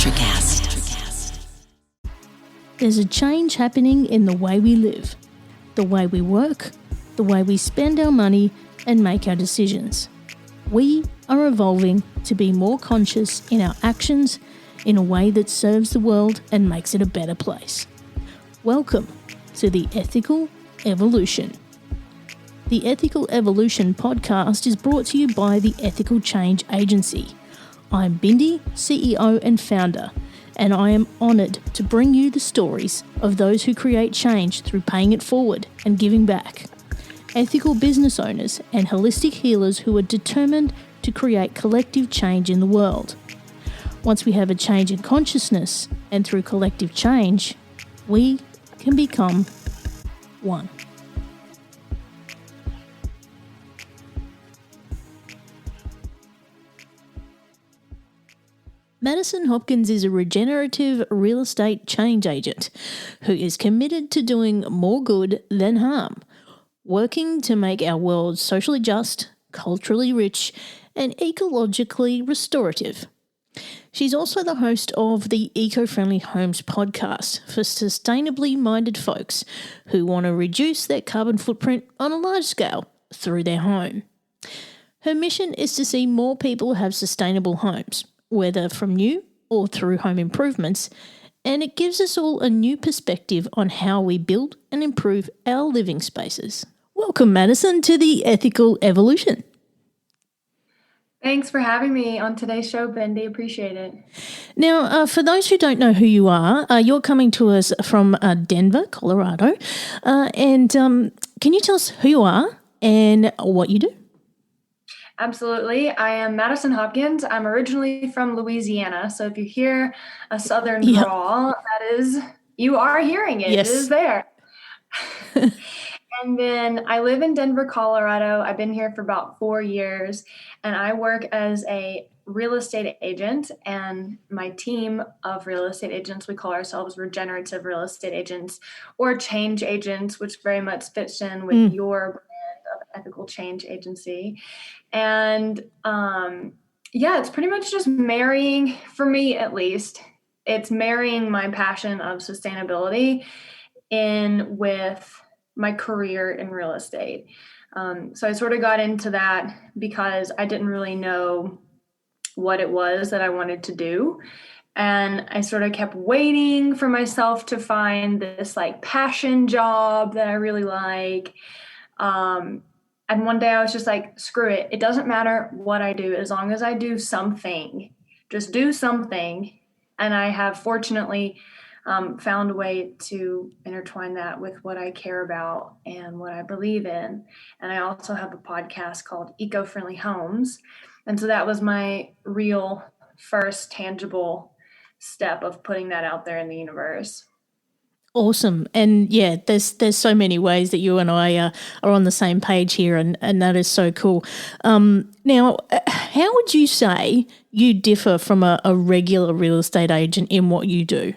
Electrocast. There's a change happening in the way we live, the way we work, the way we spend our money and make our decisions. We are evolving to be more conscious in our actions in a way that serves the world and makes it a better place. Welcome to the Ethical Evolution. The Ethical Evolution podcast is brought to you by the Ethical Change Agency. I'm Bindi, CEO and founder, and I am honoured to bring you the stories of those who create change through paying it forward and giving back. Ethical business owners and holistic healers who are determined to create collective change in the world. Once we have a change in consciousness, and through collective change, we can become one. Madison Hopkins is a regenerative real estate change agent who is committed to doing more good than harm, working to make our world socially just, culturally rich, and ecologically restorative. She's also the host of the Eco-Friendly Homes podcast for sustainably minded folks who want to reduce their carbon footprint on a large scale through their home. Her mission is to see more people have sustainable homes, whether from new or through home improvements, and it gives us all a new perspective on how we build and improve our living spaces. Welcome, Madison, to the Ethical Evolution. Thanks for having me on today's show, Bendy. Appreciate it. Now, for those who don't know who you are, you're coming to us from Denver, Colorado. And can you tell us who you are and what you do? Absolutely. I am Madison Hopkins. I'm originally from Louisiana. So if you hear a Southern drawl, that is, you are hearing it. Yes. It is there. And then I live in Denver, Colorado. I've been here for about 4 years, and I work as a real estate agent. And my team of real estate agents, we call ourselves regenerative real estate agents or change agents, which very much fits in with your brand of ethical change agency. And it's pretty much just marrying, for me at least, it's marrying my passion of sustainability in with my career in real estate. So I sort of got into that because I didn't really know what it was that I wanted to do. And I sort of kept waiting for myself to find this like passion job that I really like. And one day I was just like, screw it. It doesn't matter what I do as long as I do something, just do something. And I have fortunately found a way to intertwine that with what I care about and what I believe in. And I also have a podcast called Eco-Friendly Homes. And so that was my real first tangible step of putting that out there in the universe. Awesome. And yeah, there's so many ways that you and I are on the same page here, and that is so cool. Now, how would you say you differ from a regular real estate agent in what you do?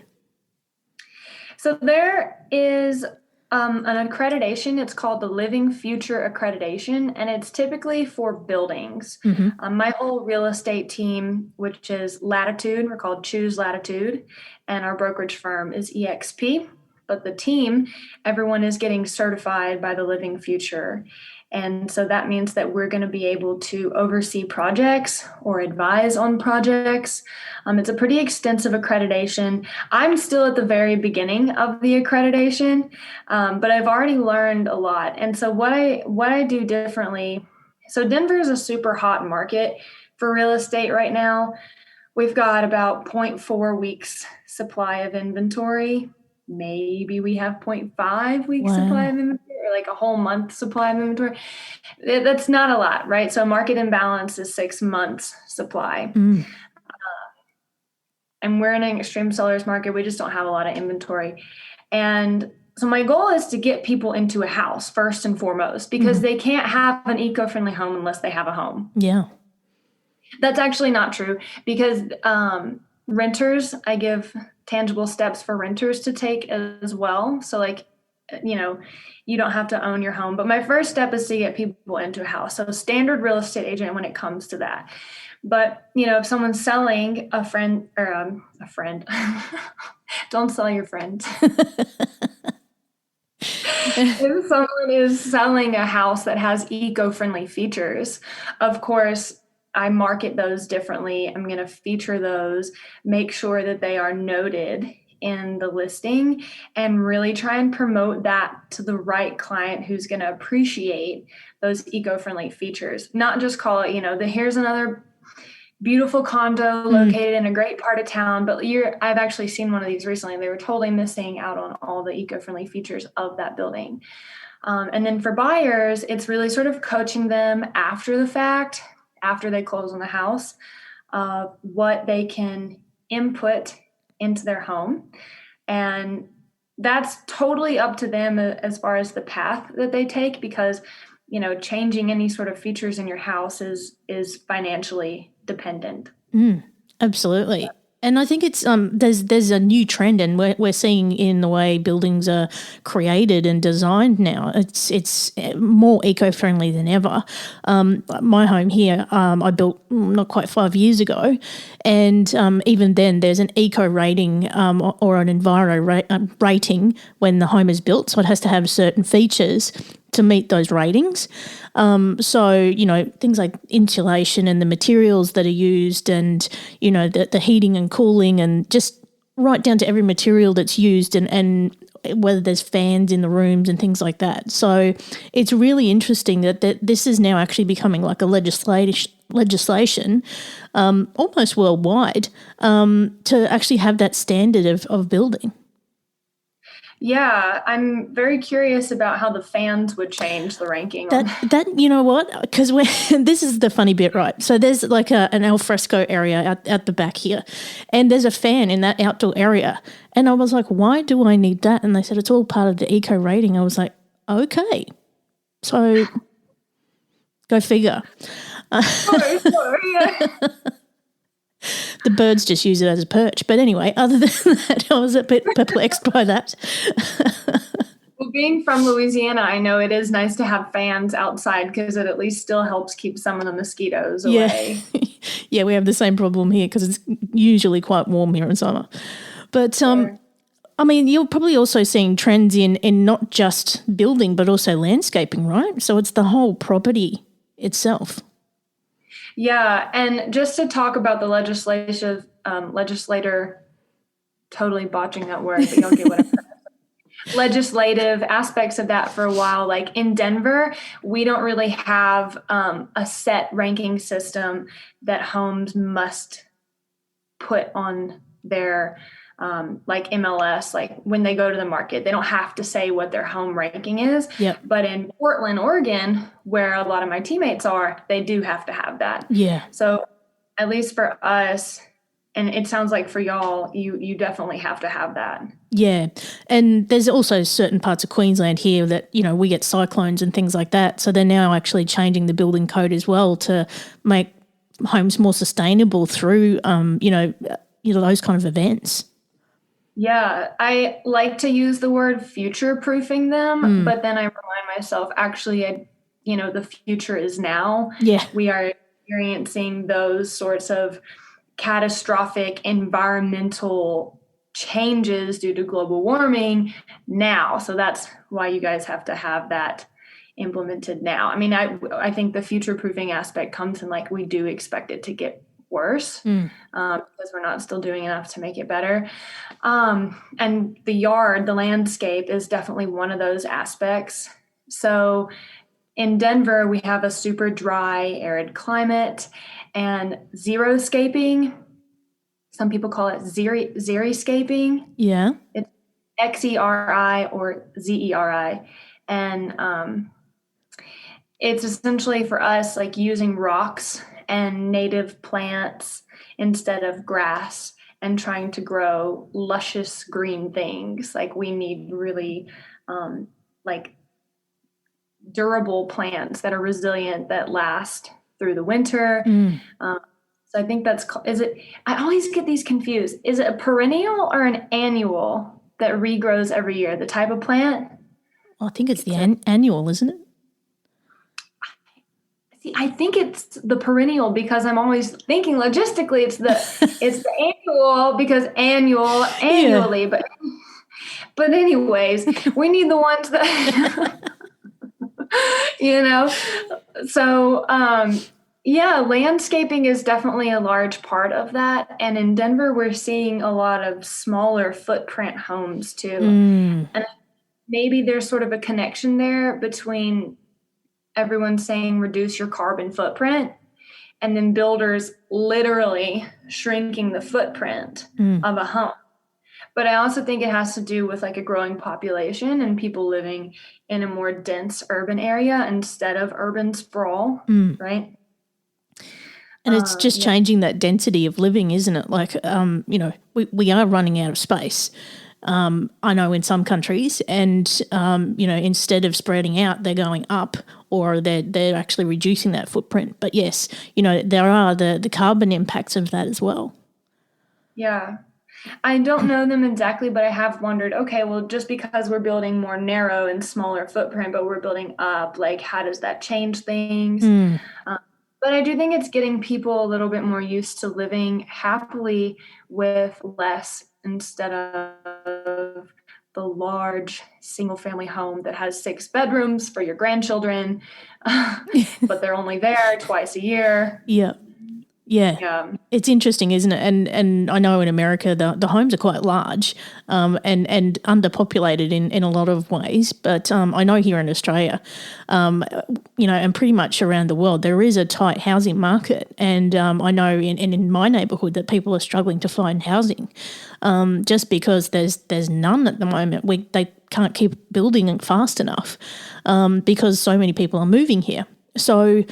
So there is an accreditation. It's called the Living Future Accreditation, and it's typically for buildings. Mm-hmm. My whole real estate team, which is Latitude, we're called Choose Latitude, and our brokerage firm is EXP. But the team, everyone is getting certified by the Living Future. And so that means that we're going to be able to oversee projects or advise on projects. It's a pretty extensive accreditation. I'm still at the very beginning of the accreditation, but I've already learned a lot. And so what I do differently, so Denver is a super hot market for real estate right now. We've got about 0.4 weeks supply of inventory. Maybe we have 0.5 weeks supply of inventory, or like a whole month supply of inventory. That's not a lot, right? So market imbalance is 6 months supply. And we're in an extreme seller's market. We just don't have a lot of inventory. And so my goal is to get people into a house first and foremost, because they can't have an eco-friendly home unless they have a home. Yeah. That's actually not true, because renters, I give tangible steps for renters to take as well. So like you don't have to own your home. But my first step is to get people into a house. So standard real estate agent when it comes to that. But, if someone's selling a friend, don't sell your friends. If someone is selling a house that has eco-friendly features, of course, I market those differently. I'm going to feature those, make sure that they are noted in the listing, and really try and promote that to the right client who's going to appreciate those eco-friendly features. Not just call it, here's another beautiful condo located in a great part of town, but I've actually seen one of these recently. They were totally missing out on all the eco-friendly features of that building. And then for buyers, it's really sort of coaching them after the fact, after they close on the house, what they can input into their home. And that's totally up to them as far as the path that they take, because changing any sort of features in your house is financially dependent. Absolutely. And I think it's there's a new trend, and we're seeing in the way buildings are created and designed now. It's more eco-friendly than ever. My home here, I built not quite 5 years ago, and even then there's an eco rating or an enviro rating when the home is built, so it has to have certain features to meet those ratings. So, things like insulation and the materials that are used, and, the heating and cooling, and just right down to every material that's used, and whether there's fans in the rooms and things like that. So it's really interesting that this is now actually becoming like a legislation almost worldwide to actually have that standard of building. Yeah, I'm very curious about how the fans would change the ranking. That you know what? Because this is the funny bit, right? So there's like an alfresco area at the back here, and there's a fan in that outdoor area. And I was like, why do I need that? And they said it's all part of the eco rating. I was like, okay, so go figure. Sorry. The birds just use it as a perch. But anyway, other than that, I was a bit perplexed by that. Well, being from Louisiana, I know it is nice to have fans outside because it at least still helps keep some of the mosquitoes away. Yeah, we have the same problem here because it's usually quite warm here in summer. But Sure. I mean, you're probably also seeing trends in not just building but also landscaping, right? So it's the whole property itself. Yeah, and just to talk about the legislator, totally botching that word, but you'll get what I'm saying. Legislative aspects of that for a while. Like in Denver, we don't really have a set ranking system that homes must put on their like MLS, like when they go to the market, they don't have to say what their home ranking is. Yep. But in Portland, Oregon, where a lot of my teammates are, they do have to have that. Yeah. So at least for us, and it sounds like for y'all, you definitely have to have that. Yeah. And there's also certain parts of Queensland here that, we get cyclones and things like that. So they're now actually changing the building code as well to make homes more sustainable through, those kind of events. Yeah, I like to use the word future-proofing them, but then I remind myself, actually, the future is now. Yeah. We are experiencing those sorts of catastrophic environmental changes due to global warming now. So that's why you guys have to have that implemented now. I mean, I think the future-proofing aspect comes in like we do expect it to get worse because we're not still doing enough to make it better. And the landscape is definitely one of those aspects. So in Denver, we have a super dry, arid climate, and xeriscaping. Some people call it xeriscaping. Yeah. It's XERI or ZERI. And it's essentially for us like using rocks and native plants instead of grass and trying to grow luscious green things. Like we need really like durable plants that are resilient, that last through the winter. So I think I always get these confused. Is it a perennial or an annual that regrows every year, the type of plant? I think it's the annual, isn't it? See, I think it's the perennial because I'm always thinking logistically it's the annual because annually, but anyways, we need the ones that So landscaping is definitely a large part of that. And in Denver, we're seeing a lot of smaller footprint homes too. And maybe there's sort of a connection there between everyone saying reduce your carbon footprint and then builders literally shrinking the footprint of a home. But I also think it has to do with like a growing population and people living in a more dense urban area instead of urban sprawl, right? And it's just changing that density of living, isn't it? Like, we are running out of space. I know in some countries, and instead of spreading out, they're going up, or they're actually reducing that footprint. But yes, there are the carbon impacts of that as well. Yeah. I don't know them exactly, but I have wondered, okay, well, just because we're building more narrow and smaller footprint, but we're building up, like, how does that change things? But I do think it's getting people a little bit more used to living happily with less instead of the large single family home that has 6 bedrooms for your grandchildren, but they're only there twice a year. Yeah. It's interesting, isn't it? And I know in America the homes are quite large and underpopulated in a lot of ways. But I know here in Australia, and pretty much around the world, there is a tight housing market. And I know in my neighbourhood that people are struggling to find housing just because there's none at the moment. They can't keep building fast enough because so many people are moving here. So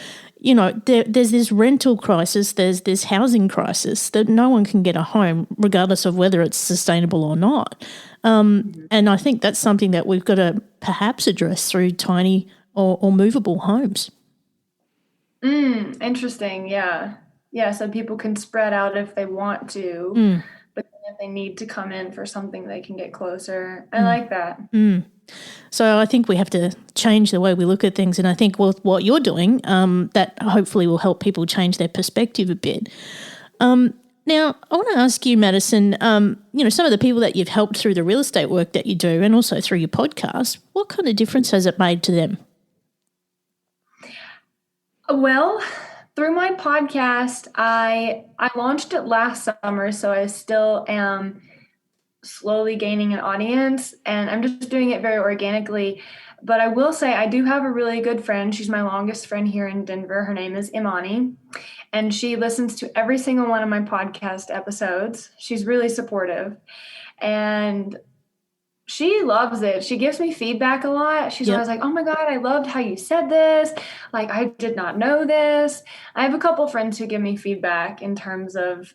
there's this rental crisis, there's this housing crisis that no one can get a home regardless of whether it's sustainable or not. And I think that's something that we've got to perhaps address through tiny or movable homes. Interesting, yeah. Yeah, so people can spread out if they want to, but if they need to come in for something, they can get closer. I like that. So I think we have to change the way we look at things, and I think with what you're doing, that hopefully will help people change their perspective a bit. Now, I want to ask you, Madison, some of the people that you've helped through the real estate work that you do and also through your podcast, what kind of difference has it made to them? Well, through my podcast, I launched it last summer, so I still am slowly gaining an audience, and I'm just doing it very organically. But I will say I do have a really good friend. She's my longest friend here in Denver. Her name is Imani, and she listens to every single one of my podcast episodes. She's really supportive, and she loves it. She gives me feedback a lot. She's always like, oh my God, I loved how you said this. Like, I did not know this. I have a couple friends who give me feedback in terms of,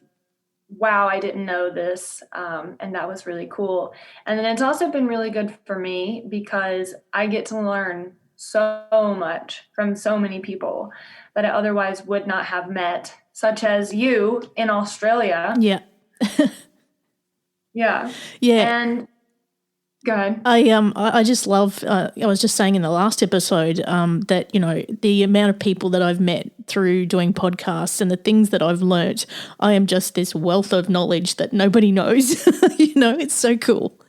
wow, I didn't know this. And that was really cool. And then it's also been really good for me because I get to learn so much from so many people that I otherwise would not have met, such as you in Australia. Yeah. Yeah. And go ahead. I just love, I was just saying in the last episode that, the amount of people that I've met through doing podcasts and the things that I've learnt, I am just this wealth of knowledge that nobody knows. It's so cool.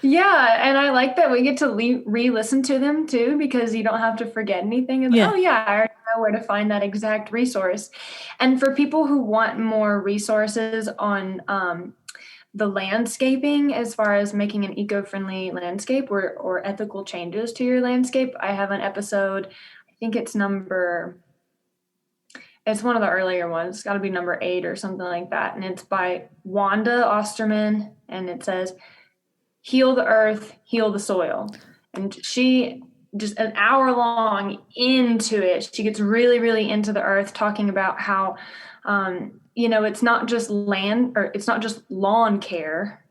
Yeah, and I like that we get to re-listen to them too, because you don't have to forget anything. I already know where to find that exact resource. And for people who want more resources on the landscaping, as far as making an eco-friendly landscape or ethical changes to your landscape, I have an episode, I think it's one of the earlier ones. It's got to be number 8 or something like that. And it's by Wanda Osterman. And it says, heal the earth, heal the soil. And she just an hour long into it. She gets really, really into the earth, talking about how, it's not just it's not just lawn care.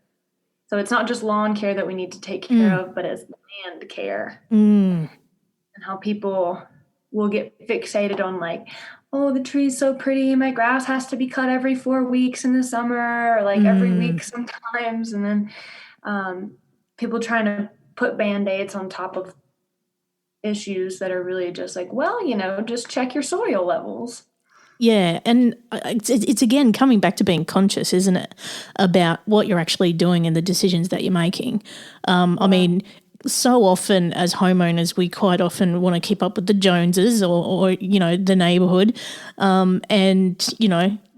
So it's not just lawn care that we need to take care of, but it's land care. And how people will get fixated on like, oh, the tree's so pretty. My grass has to be cut every 4 weeks in the summer, or like every week sometimes. And then people trying to put Band-Aids on top of issues that are really just like, well, just check your soil levels. Yeah, and it's again coming back to being conscious, isn't it, about what you're actually doing and the decisions that you're making. I mean, so often as homeowners, we quite often want to keep up with the Joneses or the neighbourhood, and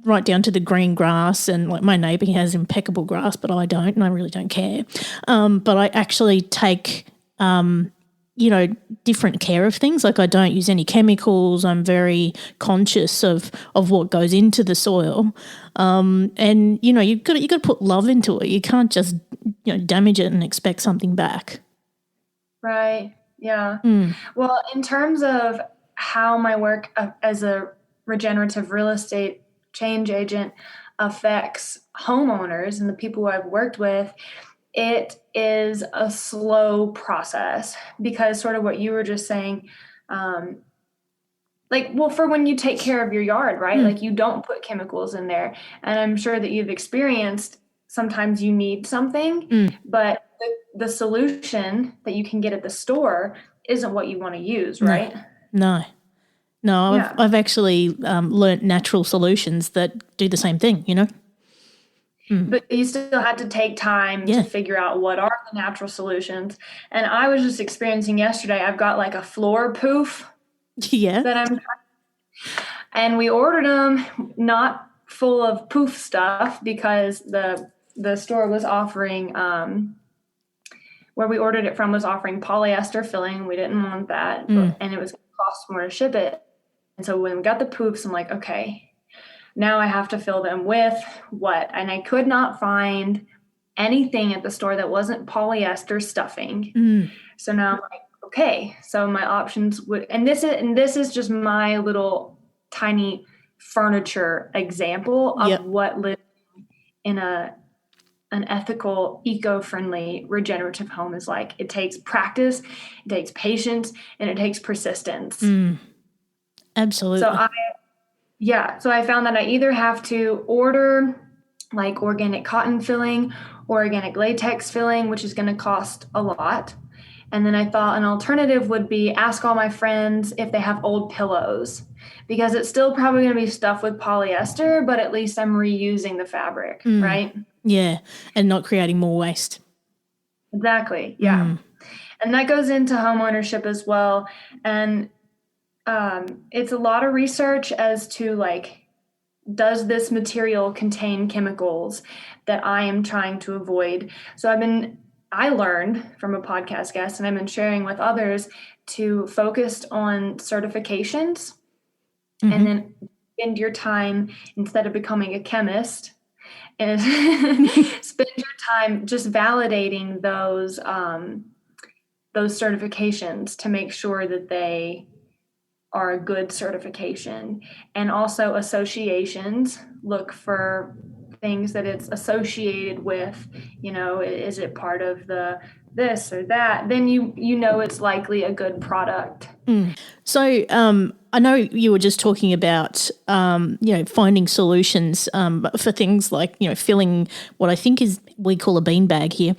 right down to the green grass. And like my neighbour, he has impeccable grass, but I don't, and I really don't care. But I actually take different care of things. Like I don't use any chemicals. I'm very conscious of what goes into the soil. And you've got to put love into it. You can't just damage it and expect something back. Right. Yeah. Well, in terms of how my work as a regenerative real estate change agent affects homeowners and the people who I've worked with, it is a slow process because sort of what you were just saying, for when you take care of your yard, right? Like you don't put chemicals in there. And I'm sure that you've experienced sometimes you need something, but the solution that you can get at the store isn't what you want to use, right? No. Yeah. I've actually learnt natural solutions that do the same thing, But you still had to take time to figure out what are the natural solutions. And I was just experiencing yesterday, I've got like a floor poof that and we ordered them not full of poof stuff because the store was offering, where we ordered it from was offering polyester filling. We didn't want that, and it was going to cost more to ship it. And so when we got the poofs, I'm like, okay, now I have to fill them with what? And I could not find anything at the store that wasn't polyester stuffing. So now I'm like, okay, so my options would, and this is just my little tiny furniture example of what living in an ethical, eco-friendly, regenerative home is like. It takes practice, it takes patience, and it takes persistence. Absolutely. So I found that I either have to order like organic cotton filling or organic latex filling, which is going to cost a lot. And then I thought an alternative would be ask all my friends if they have old pillows, because it's still probably going to be stuffed with polyester, but at least I'm reusing the fabric, right? Yeah, and not creating more waste. Exactly, yeah. And that goes into home ownership as well. And it's a lot of research as to like, does this material contain chemicals that I am trying to avoid? So I learned from a podcast guest, and I've been sharing with others to focus on certifications and then spend your time, instead of becoming a chemist, and spend your time just validating those certifications to make sure that they are a good certification. And also associations, look for things that it's associated with, is it part of the this or that, then it's likely a good product. So I know you were just talking about finding solutions for things like filling what I think is we call a beanbag here,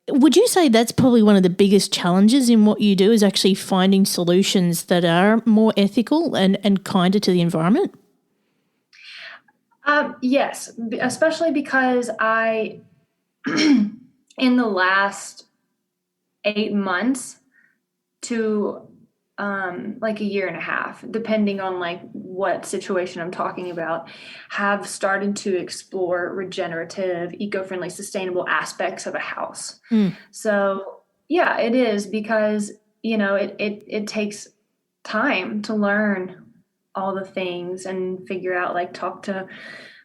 would you say that's probably one of the biggest challenges in what you do, is actually finding solutions that are more ethical and kinder to the environment? Yes, especially because I, in the last 8 months to like a year and a half, depending on like what situation I'm talking about, have started to explore regenerative, eco-friendly, sustainable aspects of a house. So yeah, it is, because it takes time to learn all the things and figure out, like, talk to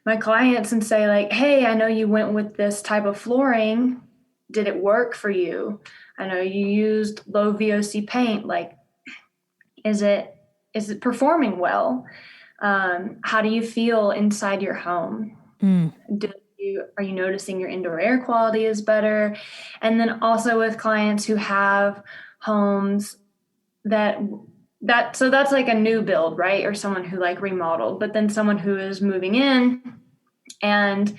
my clients and say like, hey, I know you went with this type of flooring. Did it work for you? I know you used low VOC paint. Like, is it performing well? How do you feel inside your home? Are you noticing your indoor air quality is better? And then also with clients who have homes so that's like a new build, right? Or someone who like remodeled, but then someone who is moving in and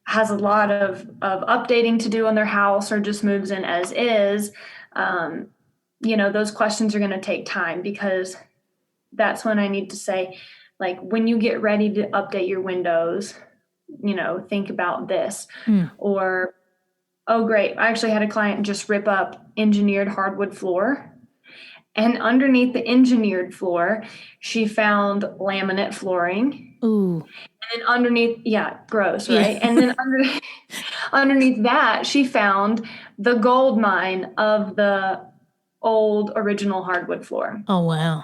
has a lot of updating to do on their house or just moves in as is, those questions are going to take time, because that's when I need to say, like, when you get ready to update your windows, think about this. Or, oh, great, I actually had a client just rip up engineered hardwood floor. And underneath the engineered floor, she found laminate flooring. Ooh. And then underneath, yeah, gross, right? Yeah. And then underneath that, she found the gold mine of the old original hardwood floor. Oh, wow.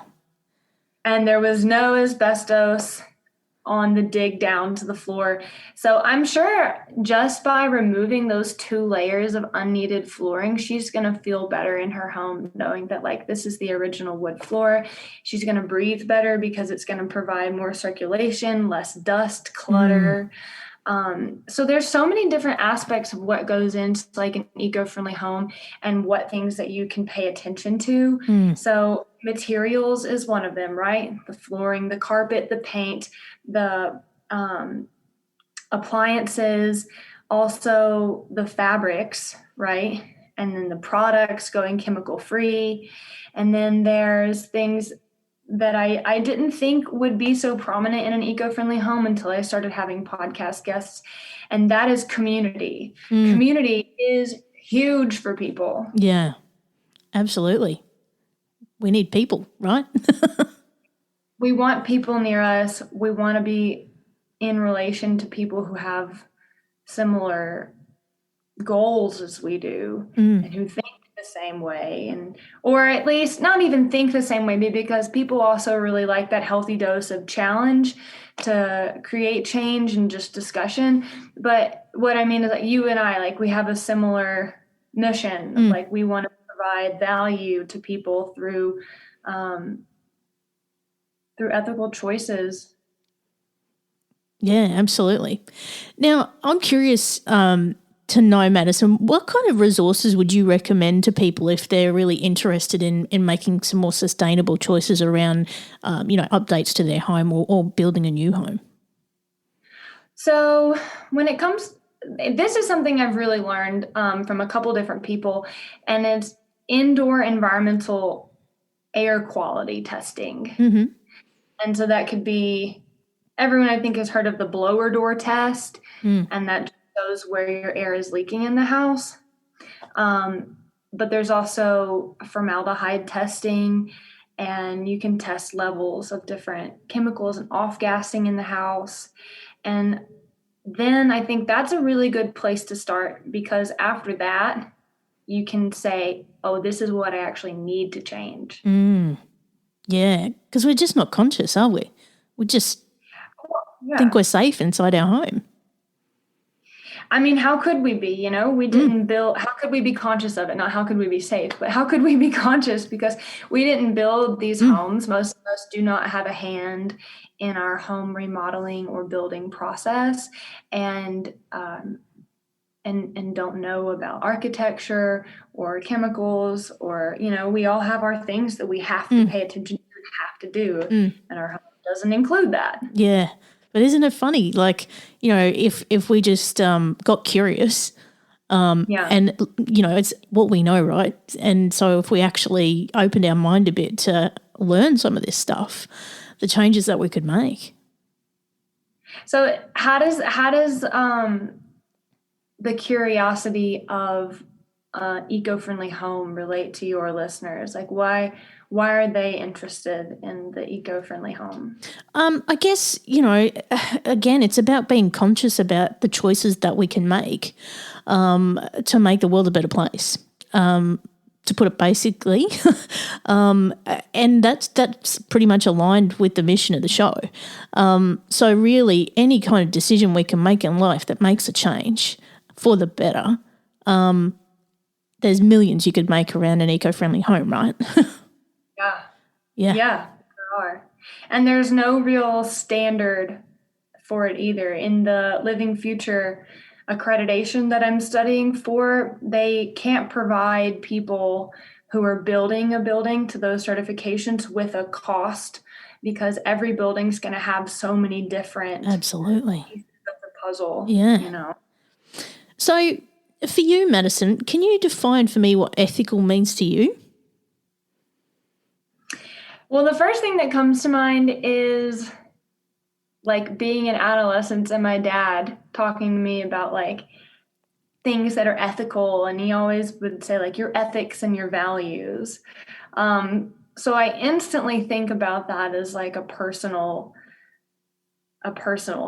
And there was no asbestos on the dig down to the floor. So I'm sure just by removing those 2 layers of unneeded flooring, she's going to feel better in her home, knowing that, like, this is the original wood floor. She's going to breathe better because it's going to provide more circulation, less dust, clutter. So there's so many different aspects of what goes into like an eco-friendly home and what things that you can pay attention to. So materials is one of them, right? The flooring, the carpet, the paint, the appliances, also the fabrics, right? And then the products going chemical free. And then there's things that I didn't think would be so prominent in an eco-friendly home until I started having podcast guests. And that is community. Community is huge for people. Yeah, absolutely. We need people, right? We want people near us. We want to be in relation to people who have similar goals as we do and who think the same way, or at least not even think the same way, because people also really like that healthy dose of challenge to create change and just discussion. But what I mean is that you and I, like, we have a similar mission. Like, we want to provide value to people through ethical choices. Yeah, absolutely. Now, I'm curious to know, Madison, what kind of resources would you recommend to people if they're really interested in making some more sustainable choices around, updates to their home or building a new home? So when it comes, this is something I've really learned from a couple different people, and it's indoor environmental air quality testing. And so that could be, everyone I think has heard of the blower door test, and that shows where your air is leaking in the house. But there's also formaldehyde testing, and you can test levels of different chemicals and off-gassing in the house. And then I think that's a really good place to start, because after that, you can say, oh, this is what I actually need to change. Yeah, because we're just not conscious, are we? We just think we're safe inside our home. I mean, how could we be? We didn't build, how could we be conscious of it? Not how could we be safe, but how could we be conscious? Because we didn't build these homes. Most of us do not have a hand in our home remodeling or building process, and don't know about architecture or chemicals, or, we all have our things that we have to pay attention to and have to do, and our home doesn't include that. Yeah. But isn't it funny? Like, if we just got curious, and, it's what we know, right? And so if we actually opened our mind a bit to learn some of this stuff, the changes that we could make. So how does the curiosity of eco-friendly home relate to your listeners? Like, why are they interested in the eco-friendly home? I guess, again, it's about being conscious about the choices that we can make to make the world a better place, to put it basically. And that's pretty much aligned with the mission of the show. So really, any kind of decision we can make in life that makes a change for the better, there's millions you could make around an eco-friendly home, right? Yeah, there are. And there's no real standard for it either. In the Living Future accreditation that I'm studying for, they can't provide people who are building a building to those certifications with a cost, because every building's going to have so many different absolutely pieces of the puzzle. Yeah. So for you, Madison, can you define for me what ethical means to you? Well, the first thing that comes to mind is like being in adolescence and my dad talking to me about like things that are ethical, and he always would say like your ethics and your values. So I instantly think about that as like a personal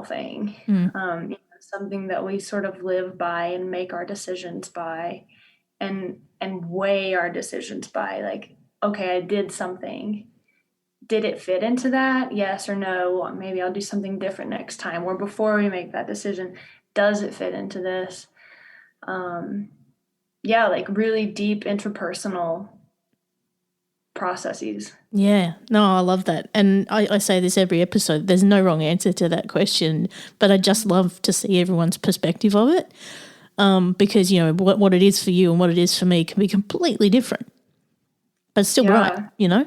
thing, something that we sort of live by and make our decisions by, and weigh our decisions by. Like, okay, I did something. Did it fit into that? Yes or no? Maybe I'll do something different next time. Or before we make that decision, does it fit into this? Yeah, like really deep interpersonal processes. Yeah, no, I love that. And I say this every episode, there's no wrong answer to that question, but I just love to see everyone's perspective of it, because, you know, what it is for you and what it is for me can be completely different, but still right, you know?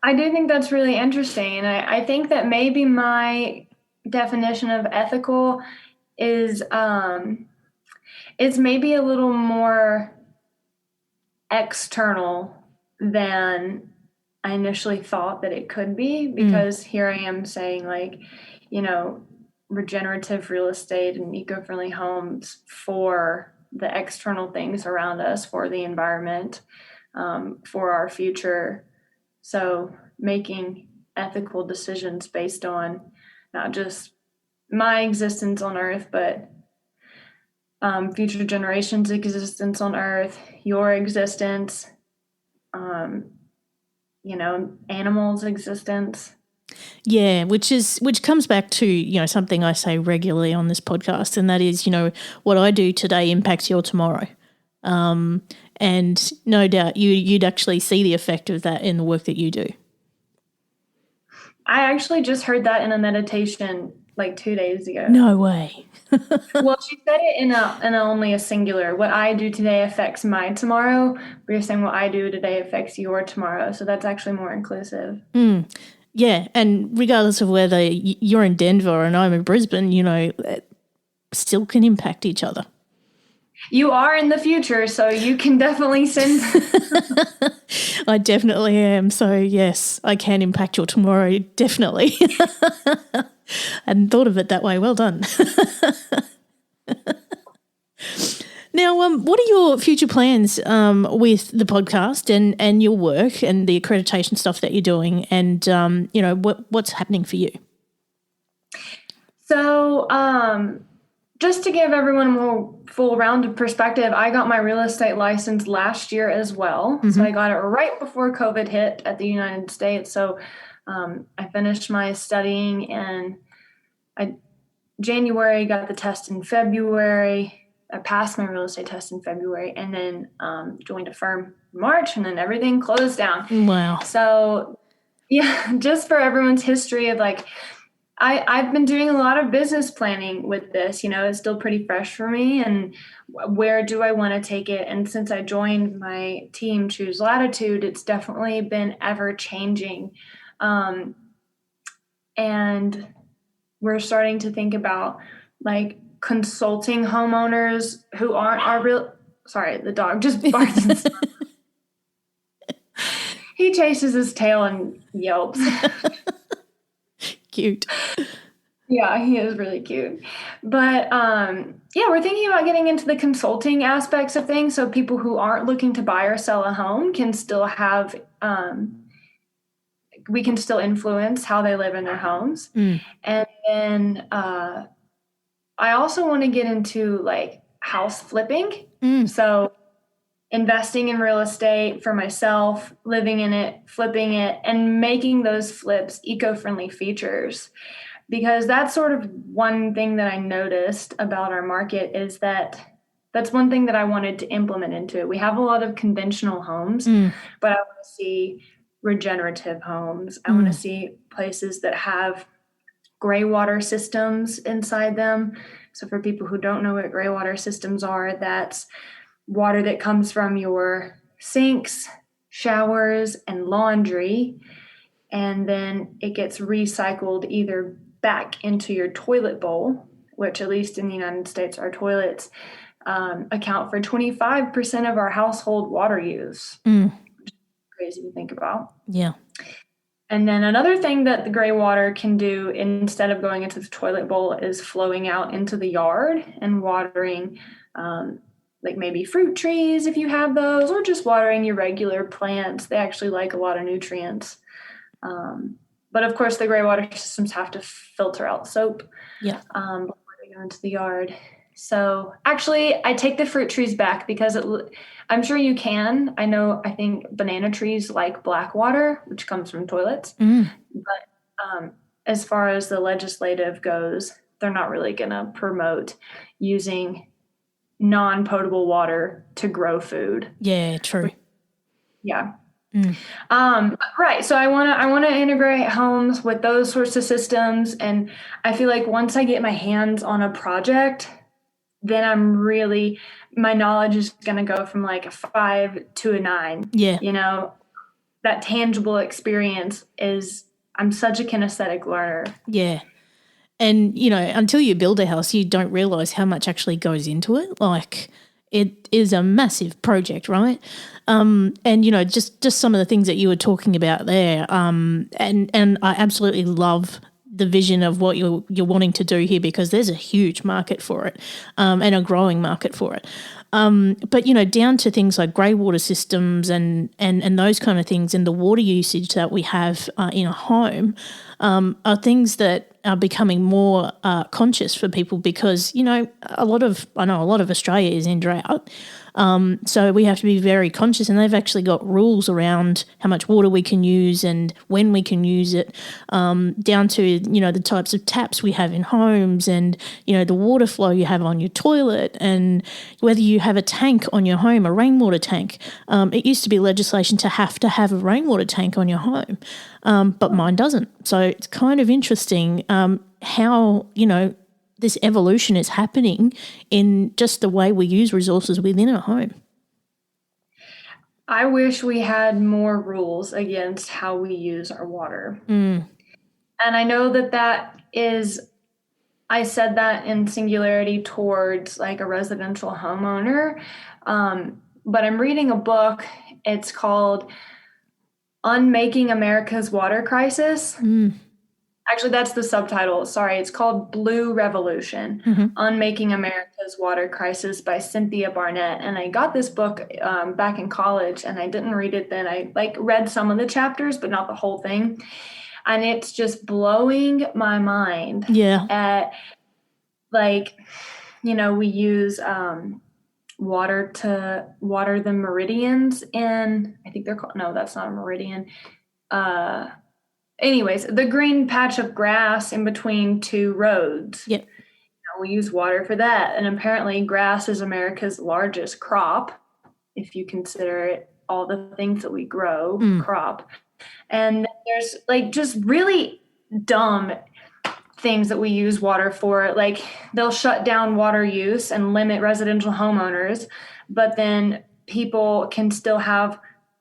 I do think that's really interesting. And I think that maybe my definition of ethical is maybe a little more external than I initially thought that it could be, because here I am saying like, you know, regenerative real estate and eco-friendly homes for the external things around us, for the environment, for our future. So making ethical decisions based on not just my existence on Earth, but future generations' existence on Earth, your existence, you know, animals' existence. Yeah, which comes back to, you know, something I say regularly on this podcast, and that is, you know, what I do today impacts your tomorrow. And no doubt you'd actually see the effect of that in the work that you do. I actually just heard that in a meditation like 2 days ago. No way. Well, she said it in only a singular. What I do today affects my tomorrow. But you're saying what I do today affects your tomorrow. So that's actually more inclusive. Yeah, and regardless of whether you're in Denver and I'm in Brisbane, you know, still can impact each other. You are in the future, so you can definitely send. I definitely am. So, yes, I can impact your tomorrow, definitely. I hadn't thought of it that way. Well done. Now, what are your future plans with the podcast and your work and the accreditation stuff that you're doing, and, you know, what's happening for you? So, just to give everyone a more full rounded perspective, I got my real estate license last year as well. So I got it right before COVID hit at the United States. So I finished my studying in January, got the test in February. I passed my real estate test in February, and then joined a firm in March, and then everything closed down. Wow. So yeah, just for everyone's history of like, I've been doing a lot of business planning with this. You know, it's still pretty fresh for me, and where do I want to take it? And since I joined my team, Choose Latitude, it's definitely been ever changing. And we're starting to think about like consulting homeowners who aren't our real. Sorry, the dog just barks. He chases his tail and yelps. Cute. Yeah, he is really cute. But yeah, we're thinking about getting into the consulting aspects of things, so people who aren't looking to buy or sell a home can still have, we can still influence how they live in their homes. And then I also want to get into like house flipping. So investing in real estate for myself, living in it, flipping it, and making those flips eco-friendly features. Because that's sort of one thing that I noticed about our market is that that's one thing that I wanted to implement into it. We have a lot of conventional homes, but I want to see regenerative homes. I want to see places that have gray water systems inside them. So for people who don't know what gray water systems are, that's water that comes from your sinks, showers, and laundry, and then it gets recycled either back into your toilet bowl which at least in the United States, our toilets account for 25% of our household water use. Crazy to think about. Yeah. And then another thing that the gray water can do instead of going into the toilet bowl is flowing out into the yard and watering like maybe fruit trees if you have those, or just watering your regular plants. They actually like a lot of nutrients. But of course, the gray water systems have to filter out soap before they go into the yard. So actually, I take the fruit trees back because I'm sure you can. I think banana trees like black water, which comes from toilets. But as far as the legislative goes, they're not really going to promote using non-potable water to grow food. Yeah, true. Yeah. Right. So I want to integrate homes with those sorts of systems. And I feel like once I get my hands on a project, then my knowledge is going to go from like a 5 to a 9. Yeah. You know, that tangible experience I'm such a kinesthetic learner. Yeah. And, you know, until you build a house, you don't realize how much actually goes into it. Like, it is a massive project, right? And, you know, just some of the things that you were talking about there. And I absolutely love the vision of what you're wanting to do here, because there's a huge market for it, and a growing market for it. But, you know, down to things like grey water systems and those kind of things, and the water usage that we have in a home are things that are becoming more conscious for people, because, you know, a lot of Australia is in drought. So we have to be very conscious, and they've actually got rules around how much water we can use and when we can use it, down to, you know, the types of taps we have in homes, and, you know, the water flow you have on your toilet, and whether you have a tank on your home, a rainwater tank. It used to be legislation to have a rainwater tank on your home, but mine doesn't. So it's kind of interesting how, you know, this evolution is happening in just the way we use resources within a home. I wish we had more rules against how we use our water. And I know that is, I said that in singularity towards like a residential homeowner. But I'm reading a book. It's called Unmaking America's Water Crisis. Actually, that's the subtitle. Sorry, it's called Blue Revolution, Unmaking America's Water Crisis by Cynthia Barnett. And I got this book back in college, and I didn't read it then. I read some of the chapters, but not the whole thing. And it's just blowing my mind. Yeah. At, we use water to water the meridians in, I think they're called, no, that's not a meridian. Anyways, the green patch of grass in between two roads. Yep. We use water for that. And apparently grass is America's largest crop, if you consider it all the things that we grow, crop. And there's just really dumb things that we use water for. Like, they'll shut down water use and limit residential homeowners, but then people can still have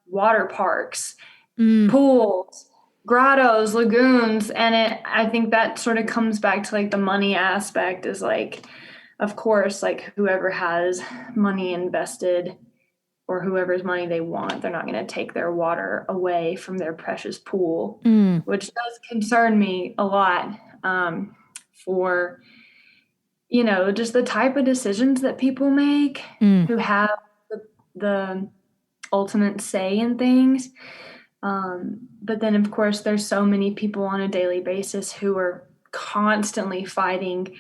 water parks, pools, grottos, lagoons. And I think that sort of comes back to the money aspect, is of course, whoever has money invested, or whoever's money they want, they're not going to take their water away from their precious pool, which does concern me a lot, for, just the type of decisions that people make who have the ultimate say in things. But then, of course, there's so many people on a daily basis who are constantly fighting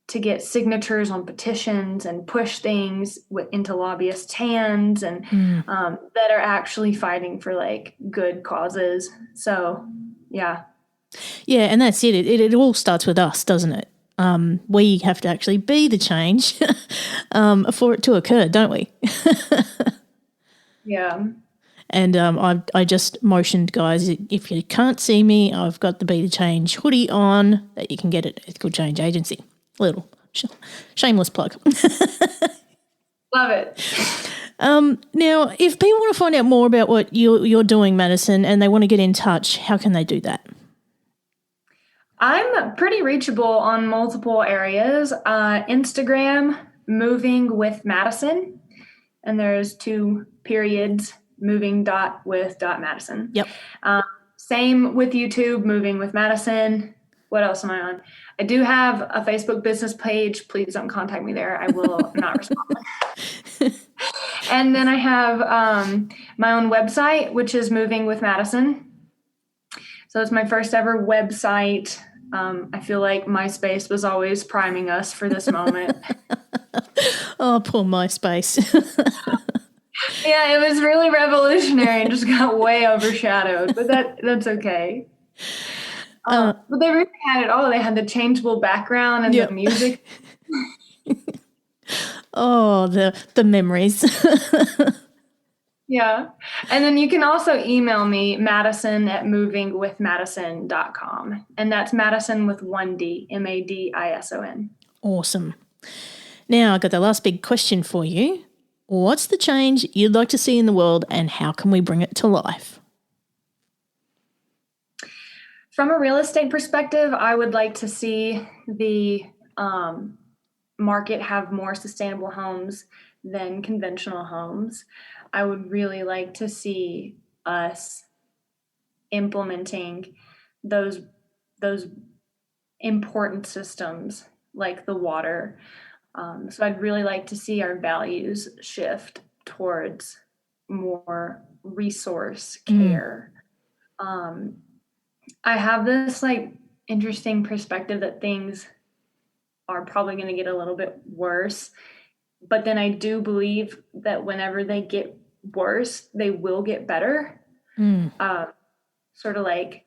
to get signatures on petitions and push things into lobbyists' hands, and that are actually fighting for good causes. So, yeah. Yeah, and that's it. It all starts with us, doesn't it? We have to actually be the change for it to occur, don't we? Yeah. And I just motioned, guys, if you can't see me, I've got the Be the Change hoodie on that you can get at Ethical Change Agency. Little shameless plug. Love it. Now, if people want to find out more about what you're doing, Madison, and they want to get in touch, how can they do that? I'm pretty reachable on multiple areas. Instagram, moving with Madison, and there's 2 periods, moving dot with dot Madison. Yep. Same with YouTube, moving with Madison. What else am I on? I do have a Facebook business page. Please don't contact me there. I will not respond. And then I have my own website, which is Moving with Madison. So it's my first ever website. I feel like MySpace was always priming us for this moment. Oh, poor MySpace. Yeah, it was really revolutionary and just got way overshadowed, but that's okay. But they really had it all. They had the changeable background and Yep. the music. Oh, the memories. Yeah. And then you can also email me, madison@movingwithmadison.com. And that's Madison with 1D, Madison. Awesome. Now, I got the last big question for you. What's the change you'd like to see in the world, and how can we bring it to life? From a real estate perspective, I would like to see the market have more sustainable homes than conventional homes. I would really like to see us implementing those important systems like the water. So I'd really like to see our values shift towards more resource care. I have this like interesting perspective that things are probably going to get a little bit worse, but then I do believe that whenever they get worse, they will get better. Sort of like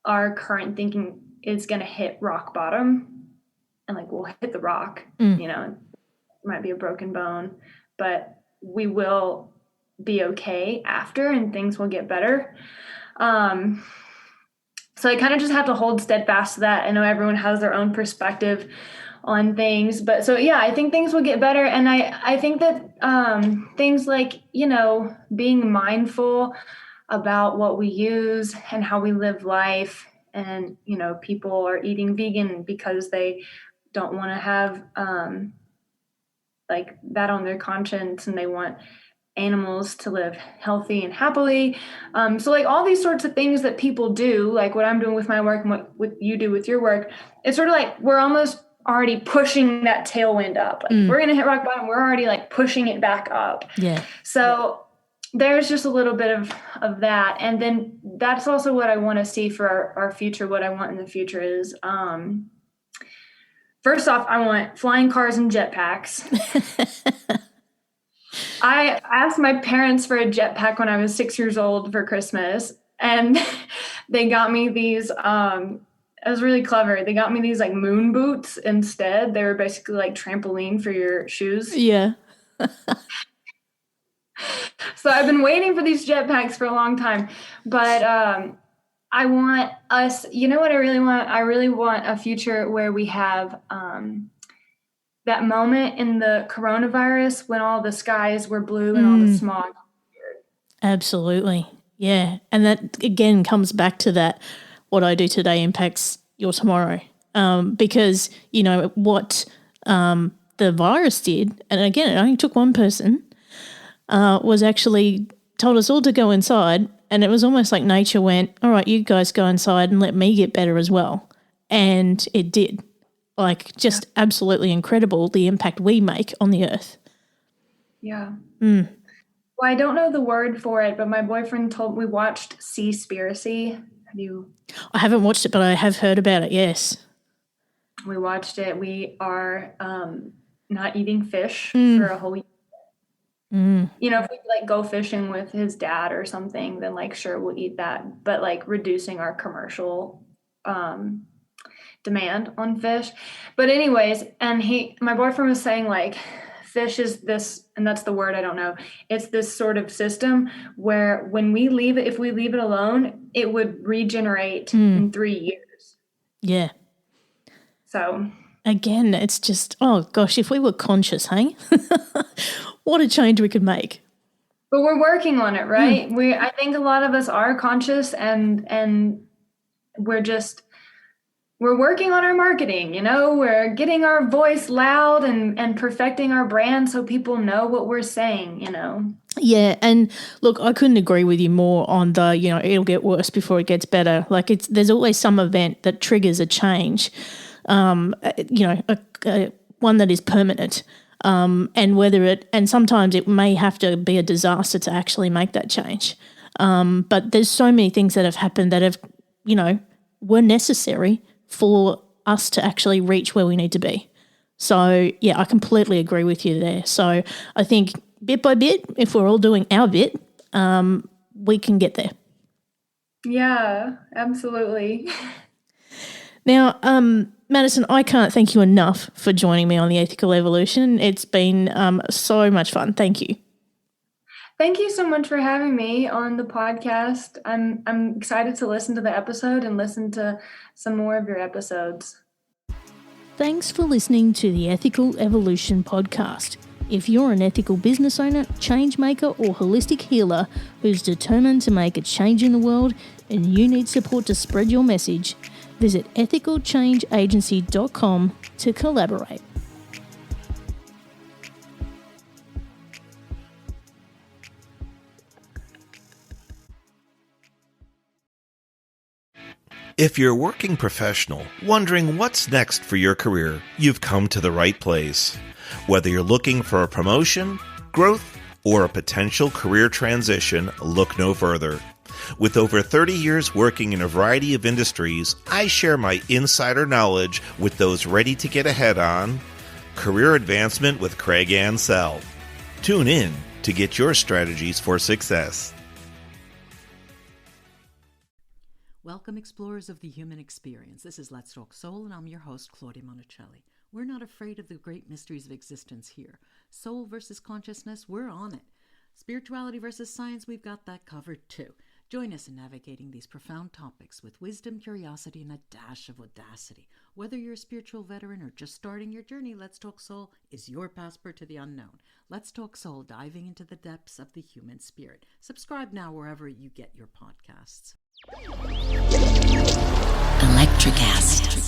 our current thinking is going to hit rock bottom, and like we'll hit the rock, you know, it might be a broken bone, but we will be okay after, and things will get better. So I kind of just have to hold steadfast to that. I know everyone has their own perspective on things, but so yeah, I think things will get better. And I think that things like, you know, being mindful about what we use and how we live life, and, you know, people are eating vegan because they don't want to have like that on their conscience, and they want animals to live healthy and happily. So like all these sorts of things that people do, like what I'm doing with my work and what you do with your work, it's sort of like we're almost already pushing that tailwind up. Like we're going to hit rock bottom. We're already like pushing it back up. Yeah. So there's just a little bit of that. And then that's also what I want to see for our future. What I want in the future is, first off, I want flying cars and jetpacks. I asked my parents for a jetpack when I was 6 years old for Christmas, and they got me these, it was really clever. They got me these like moon boots instead. They were basically like trampoline for your shoes. Yeah. So I've been waiting for these jetpacks for a long time, but I want us, you know what I really want? I really want a future where we have that moment in the coronavirus when all the skies were blue and all the smog. Absolutely. Yeah. And that again comes back to that, what I do today impacts your tomorrow. Because, you know, what the virus did, and again, it only took one person, was actually told us all to go inside, and it was almost like nature went, all right, you guys go inside and let me get better as well. And it did. Like, just absolutely incredible, the impact we make on the earth. Yeah. Well, I don't know the word for it, but my boyfriend we watched Seaspiracy. Have you? I haven't watched it, but I have heard about it, yes. We watched it. We are not eating fish for a whole year. You know, if we like go fishing with his dad or something, then like, sure, we'll eat that. But like reducing our commercial demand on fish. But anyways, and my boyfriend was saying like fish is this, and that's the word I don't know, it's this sort of system where when we leave it, if we leave it alone, it would regenerate in 3 years. Yeah. So again, it's just, oh gosh, if we were conscious, hey, what a change we could make. But we're working on it, right? I think a lot of us are conscious, and we're just we're working on our marketing, we're getting our voice loud and perfecting our brand so people know what we're saying. Yeah, and look, I couldn't agree with you more on the, it'll get worse before it gets better. Like there's always some event that triggers a change, one that is permanent. And sometimes it may have to be a disaster to actually make that change. But there's so many things that have happened that have, were necessary for us to actually reach where we need to be. So, yeah, I completely agree with you there. So I think bit by bit, if we're all doing our bit, we can get there. Yeah, absolutely. Now, Madison, I can't thank you enough for joining me on the Ethical Evolution. It's been so much fun. Thank you. Thank you so much for having me on the podcast. I'm excited to listen to the episode and listen to some more of your episodes. Thanks for listening to the Ethical Evolution podcast. If you're an ethical business owner, change maker, or holistic healer who's determined to make a change in the world and you need support to spread your message, visit ethicalchangeagency.com to collaborate. If you're a working professional wondering what's next for your career, you've come to the right place. Whether you're looking for a promotion, growth, or a potential career transition, look no further. With over 30 years working in a variety of industries, I share my insider knowledge with those ready to get ahead on Career Advancement with Craig Ansell. Tune in to get your strategies for success. Welcome, explorers of the human experience. This is Let's Talk Soul, and I'm your host, Claudia Monticelli. We're not afraid of the great mysteries of existence here. Soul versus consciousness, we're on it. Spirituality versus science, we've got that covered too. Join us in navigating these profound topics with wisdom, curiosity, and a dash of audacity. Whether you're a spiritual veteran or just starting your journey, Let's Talk Soul is your passport to the unknown. Let's Talk Soul, diving into the depths of the human spirit. Subscribe now wherever you get your podcasts. Electric acid.